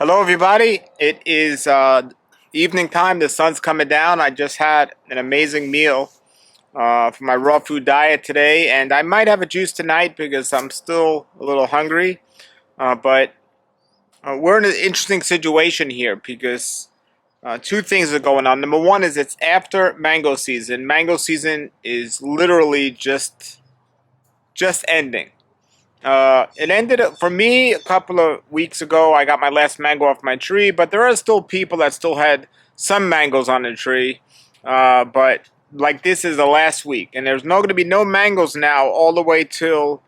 Hello, everybody. It is evening time. The sun's coming down. I just had an amazing meal for my raw food diet today, and I might have a juice tonight because I'm still a little hungry. But we're in an interesting situation here because two things are going on. Number one is it's after mango season. Mango season is literally just ending. It ended for me a couple of weeks ago. I got my last mango off my tree, but there are still people that still had some mangoes on the tree. But like this is the last week, and there's going to be no mangoes now all the way till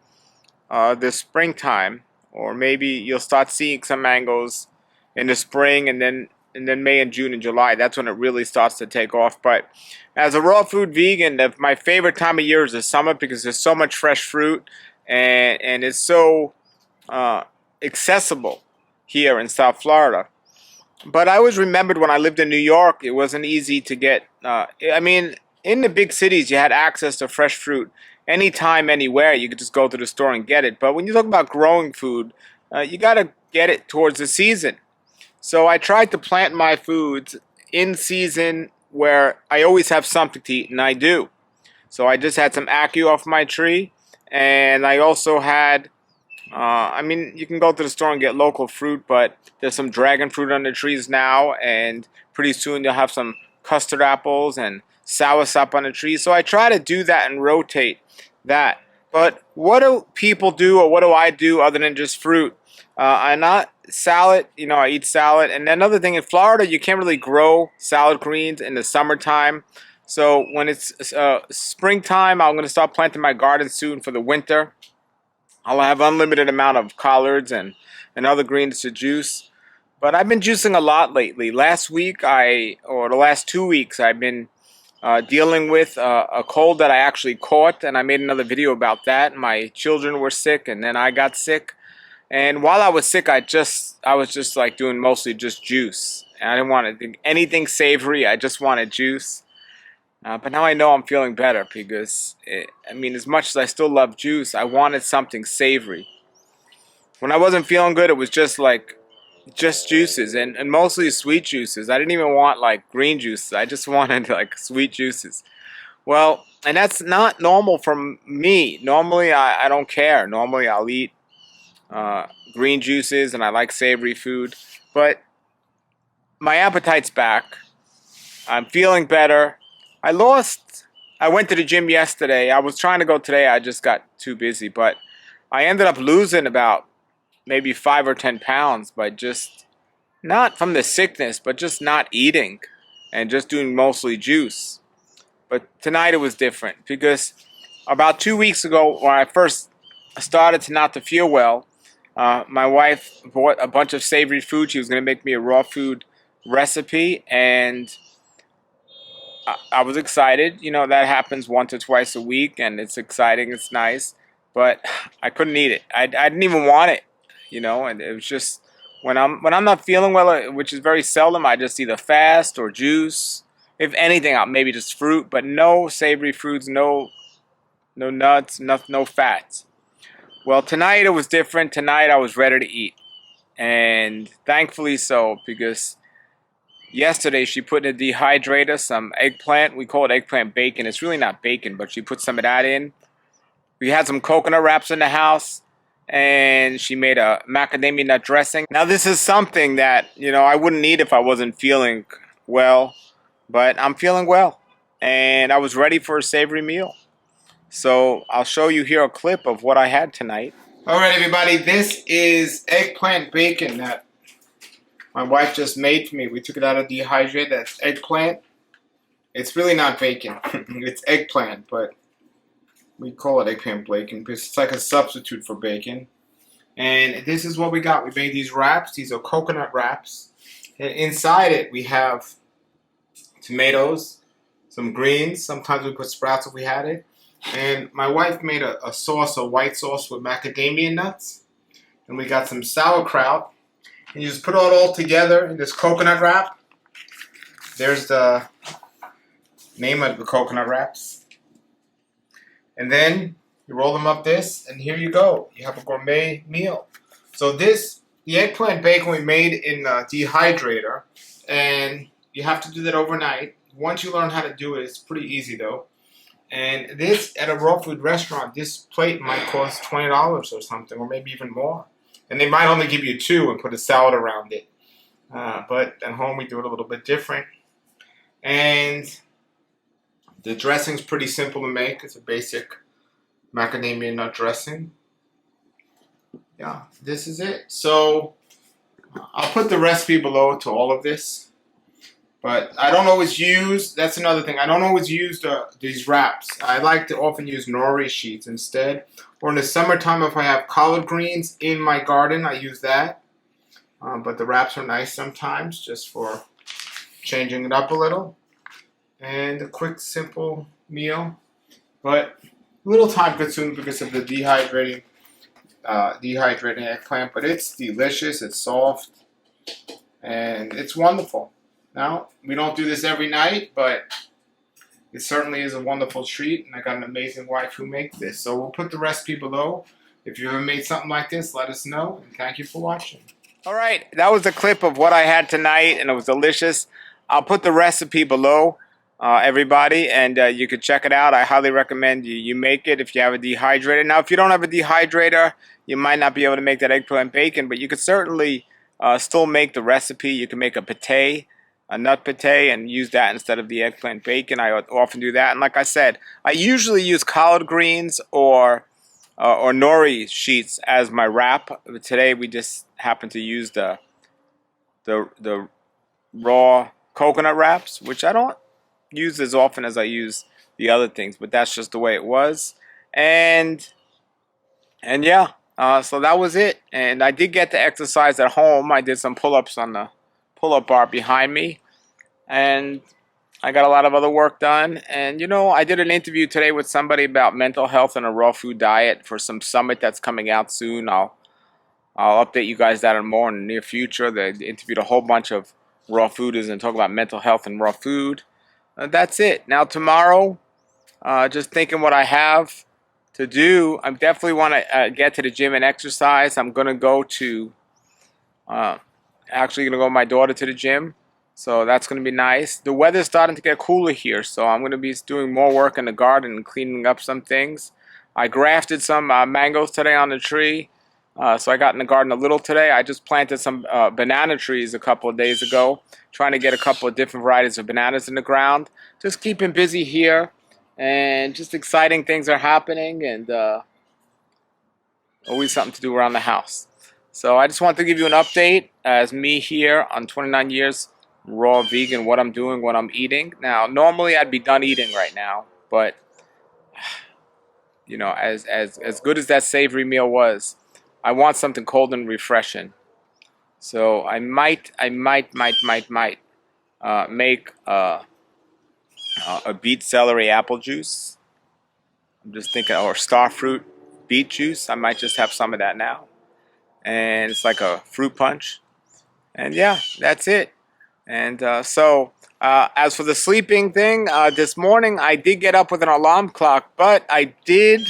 the springtime, or maybe you'll start seeing some mangoes in the spring, and then May and June and July. That's when it really starts to take off. But as a raw food vegan, my favorite time of year is the summer because there's so much fresh fruit and it's so accessible here in South Florida. But I always remembered when I lived in New York, it wasn't easy to get. I mean, in the big cities, you had access to fresh fruit anytime, anywhere. You could just go to the store and get it. But when you talk about growing food, you got to get it towards the season. So I tried to plant my foods in season where I always have something to eat, and I do. So I just had some ackee off my tree, and I also had, I mean, you can go to the store and get local fruit, but there's some dragon fruit on the trees now, and pretty soon you'll have some custard apples and soursop on the trees. So I try to do that and rotate that. But what do people do, or what do I do other than just fruit? I not salad, I eat salad. And another thing, in Florida, you can't really grow salad greens in the summertime. So when it's springtime, I'm going to start planting my garden soon for the winter. I'll have unlimited amount of collards and other greens to juice. But I've been juicing a lot lately. Last week, or the last 2 weeks, I've been dealing with a cold that I actually caught, and I made another video about that. My children were sick, and then I got sick. And while I was sick, I was just like doing mostly just juice. And I didn't want to do anything savory. I just wanted juice. But now I know I'm feeling better because, as much as I still love juice, I wanted something savory. When I wasn't feeling good, it was just juices and mostly sweet juices. I didn't even want like green juices. I just wanted like sweet juices. Well, and that's not normal for me. Normally, I don't care. Normally, I'll eat green juices, and I like savory food. But my appetite's back. I'm feeling better. I went to the gym yesterday. I was trying to go today. I just got too busy. But I ended up losing about maybe 5 or 10 pounds by just, not from the sickness, but just not eating and just doing mostly juice. But tonight it was different because about 2 weeks ago, when I first started to not to feel well, my wife bought a bunch of savory food. She was going to make me a raw food recipe, and I was excited. That happens once or twice a week, and it's exciting. It's nice, but I couldn't eat it. I didn't even want it, and it was just when I'm not feeling well, which is very seldom. I just either fast or juice. If anything, I'll maybe just fruit, but no savory foods, no nuts, no fats. Well, tonight it was different. Tonight I was ready to eat, and thankfully so, because yesterday she put in a dehydrator some eggplant. We call it eggplant bacon. It's really not bacon, but she put some of that in. We had some coconut wraps in the house, and she made a macadamia nut dressing. Now this is something that, I wouldn't eat if I wasn't feeling well, but I'm feeling well, and I was ready for a savory meal. So I'll show you here a clip of what I had tonight. All right, everybody, this is eggplant bacon that my wife just made for me. We took it out of dehydrate. That's eggplant. It's really not bacon. It's eggplant, but we call it eggplant bacon because it's like a substitute for bacon. And this is what we got. We made these wraps. These are coconut wraps. And inside it, we have tomatoes, some greens. Sometimes we put sprouts if we had it. And my wife made a sauce, a white sauce with macadamia nuts. And we got some sauerkraut. And you just put it all together in this coconut wrap. There's the name of the coconut wraps. And then you roll them up this, and here you go. You have a gourmet meal. So this the eggplant bacon we made in the dehydrator, and you have to do that overnight. Once you learn how to do it, it's pretty easy though. And this, at a raw food restaurant, this plate might cost $20 or something, or maybe even more. And they might only give you two and put a salad around it. But at home we do it a little bit different. And the dressing's pretty simple to make. It's a basic macadamia nut dressing. Yeah, this is it. So I'll put the recipe below to all of this. But I don't always use, that's another thing, I don't always use these wraps. I like to often use nori sheets instead. Or in the summertime, if I have collard greens in my garden, I use that. But the wraps are nice sometimes, just for changing it up a little. And a quick, simple meal. But a little time consuming because of the dehydrating eggplant. But it's delicious, it's soft, and it's wonderful. Now, we don't do this every night, but it certainly is a wonderful treat, and I got an amazing wife who makes this. So we'll put the recipe below. If you ever made something like this, let us know, and thank you for watching. All right, that was a clip of what I had tonight, and it was delicious. I'll put the recipe below, everybody, and you can check it out. I highly recommend you make it if you have a dehydrator. Now, if you don't have a dehydrator, you might not be able to make that eggplant bacon, but you could certainly still make the recipe. You can make a pate, a nut pate, and use that instead of the eggplant bacon. I often do that, and like I said, I usually use collard greens or nori sheets as my wrap. But today we just happen to use the raw coconut wraps, which I don't use as often as I use the other things, but that's just the way it was. And yeah, so that was it. And I did get to exercise at home. I did some pull-ups on the pull-up bar behind me, and I got a lot of other work done. And you know, I did an interview today with somebody about mental health and a raw food diet for some summit that's coming out soon. I'll update you guys that and more in the near future. They interviewed a whole bunch of raw fooders and talk about mental health and raw food. That's it. Now tomorrow, just thinking what I have to do. I definitely want to get to the gym and exercise. I'm gonna go to actually gonna go with my daughter to the gym, so that's gonna be nice. The weather's starting to get cooler here, so I'm gonna be doing more work in the garden and cleaning up some things. I grafted some mangoes today on the tree, so I got in the garden a little today. I just planted some banana trees a couple of days ago, trying to get a couple of different varieties of bananas in the ground. Just keeping busy here, and just exciting things are happening, and always something to do around the house. So I just wanted to give you an update as me here on 29 years raw vegan, what I'm doing, what I'm eating. Now, normally I'd be done eating right now, but you know, as good as that savory meal was, I want something cold and refreshing. So I might make a beet celery apple juice. I'm just thinking, or starfruit beet juice. I might just have some of that now. And it's like a fruit punch. And yeah, that's it. And so as for the sleeping thing, this morning I did get up with an alarm clock, but I did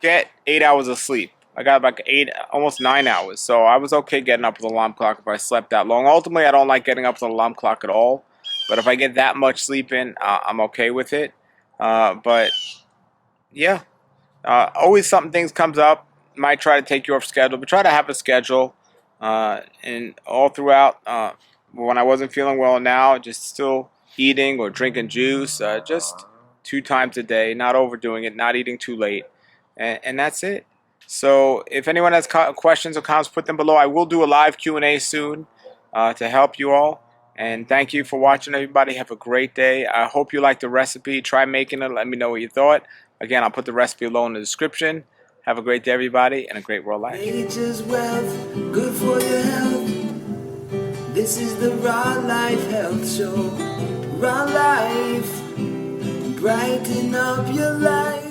get 8 hours of sleep. I got like 8, almost 9 hours. So I was okay getting up with an alarm clock if I slept that long. Ultimately, I don't like getting up with an alarm clock at all. But if I get that much sleep in, I'm okay with it. But yeah, always something things comes up. Might try to take you off schedule, but try to have a schedule. And all throughout, when I wasn't feeling well now, just still eating or drinking juice, just 2 times a day, not overdoing it, not eating too late. And that's it. So if anyone has questions or comments, put them below. I will do a live Q&A soon to help you all. And thank you for watching, everybody. Have a great day. I hope you liked the recipe. Try making it. Let me know what you thought. Again, I'll put the recipe below in the description. Have a great day, everybody, and a great world life. Nature's wealth, good for your health. This is the Raw Life Health Show. Raw Life, brighten up your life.